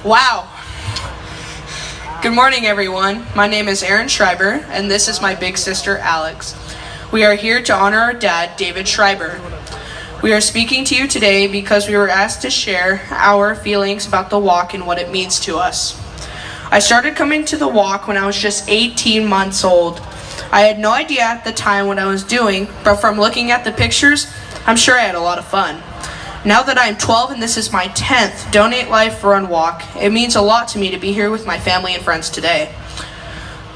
Wow. Good morning, everyone. My name is Aaron Schreiber, and this is my big sister, Alex. We are here to honor our dad, David Schreiber. We are speaking to you today because we were asked to share our feelings about the walk and what it means to us. I started coming to the walk when I was just 18 months old. I had no idea at the time what I was doing, but from looking at the pictures, I'm sure I had a lot of fun. Now that I'm 12 and this is my 10th Donate Life Run Walk, it means a lot to me to be here with my family and friends today.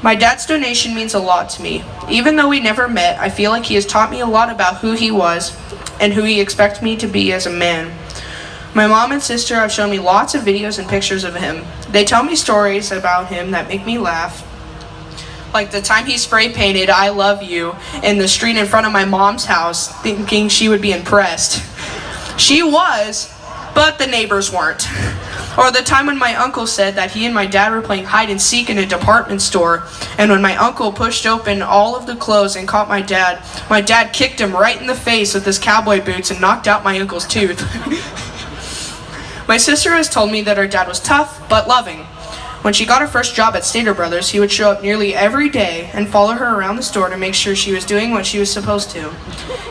My dad's donation means a lot to me. Even though we never met, I feel like he has taught me a lot about who he was and who he expects me to be as a man. My mom and sister have shown me lots of videos and pictures of him. They tell me stories about him that make me laugh. Like the time he spray painted "I love you" in the street in front of my mom's house, thinking she would be impressed. She was, but the neighbors weren't. Or the time when my uncle said that he and my dad were playing hide and seek in a department store, and when my uncle pushed open all of the clothes and caught my dad kicked him right in the face with his cowboy boots and knocked out my uncle's tooth. My sister has told me that her dad was tough, but loving. When she got her first job at Stater Brothers, he would show up nearly every day and follow her around the store to make sure she was doing what she was supposed to.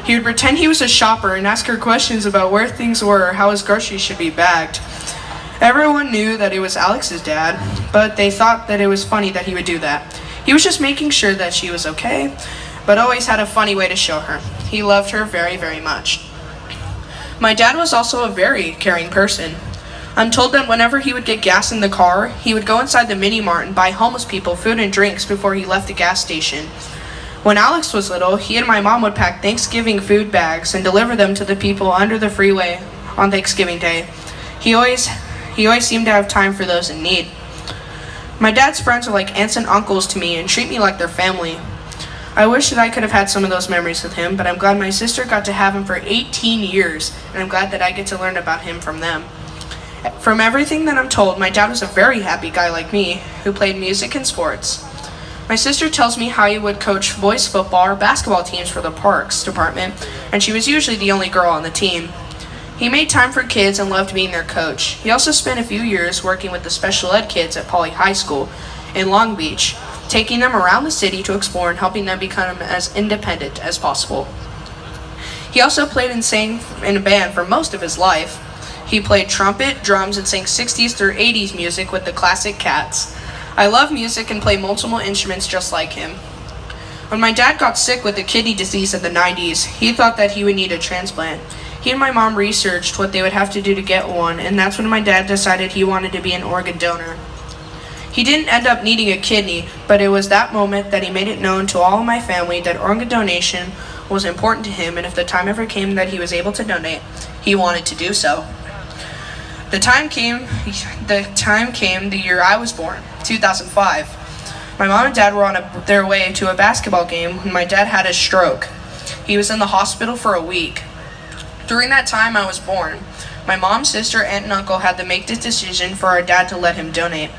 He would pretend he was a shopper and ask her questions about where things were or how his groceries should be bagged. Everyone knew that it was Alex's dad, but they thought that it was funny that he would do that. He was just making sure that she was okay, but always had a funny way to show her. He loved her very, very much. My dad was also a very caring person. I'm told that whenever he would get gas in the car, he would go inside the mini mart and buy homeless people food and drinks before he left the gas station. When Alex was little, he and my mom would pack Thanksgiving food bags and deliver them to the people under the freeway on Thanksgiving Day. He always seemed to have time for those in need. My dad's friends are like aunts and uncles to me and treat me like their family. I wish that I could have had some of those memories with him, but I'm glad my sister got to have him for 18 years, and I'm glad that I get to learn about him from them. From everything that I'm told, my dad was a very happy guy like me, who played music and sports. My sister tells me how he would coach boys football or basketball teams for the parks department, and she was usually the only girl on the team. He made time for kids and loved being their coach. He also spent a few years working with the special ed kids at Poly High School in Long Beach, taking them around the city to explore and helping them become as independent as possible. He also played and sang in a band for most of his life. He played trumpet, drums, and sang 60s through 80s music with the Classic Cats. I love music and play multiple instruments just like him. When my dad got sick with a kidney disease in the 90s, he thought that he would need a transplant. He and my mom researched what they would have to do to get one, and that's when my dad decided he wanted to be an organ donor. He didn't end up needing a kidney, but it was that moment that he made it known to all of my family that organ donation was important to him, and if the time ever came that he was able to donate, he wanted to do so. The time came the year I was born, 2005. My mom and dad were on their way to a basketball game when my dad had a stroke. He was in the hospital for a week. During that time I was born, my mom, sister, aunt, and uncle had to make the decision for our dad to let him donate.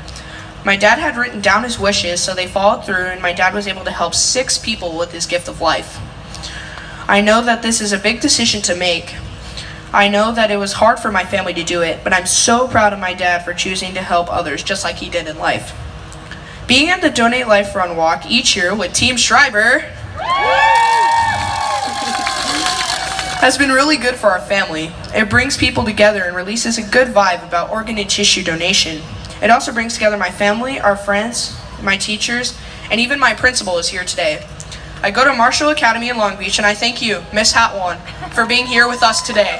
My dad had written down his wishes, so they followed through, and my dad was able to help 6 people with his gift of life. I know that this is a big decision to make. I know that it was hard for my family to do it, but I'm so proud of my dad for choosing to help others just like he did in life. Being at the Donate Life Run Walk each year with Team Schreiber has been really good for our family. It brings people together and releases a good vibe about organ and tissue donation. It also brings together my family, our friends, my teachers, and even my principal is here today. I go to Marshall Academy in Long Beach, and I thank you, Miss Hatwan, for being here with us today.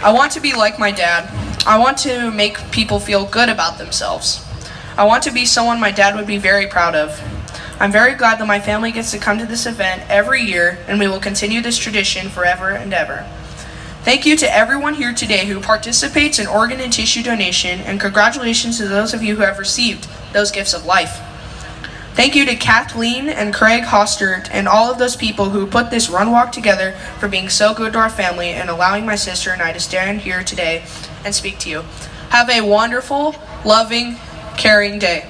I want to be like my dad. I want to make people feel good about themselves. I want to be someone my dad would be very proud of. I'm very glad that my family gets to come to this event every year, and we will continue this tradition forever and ever. Thank you to everyone here today who participates in organ and tissue donation, and congratulations to those of you who have received those gifts of life. Thank you to Kathleen and Craig Hostert and all of those people who put this run walk together for being so good to our family and allowing my sister and I to stand here today and speak to you. Have a wonderful, loving, caring day.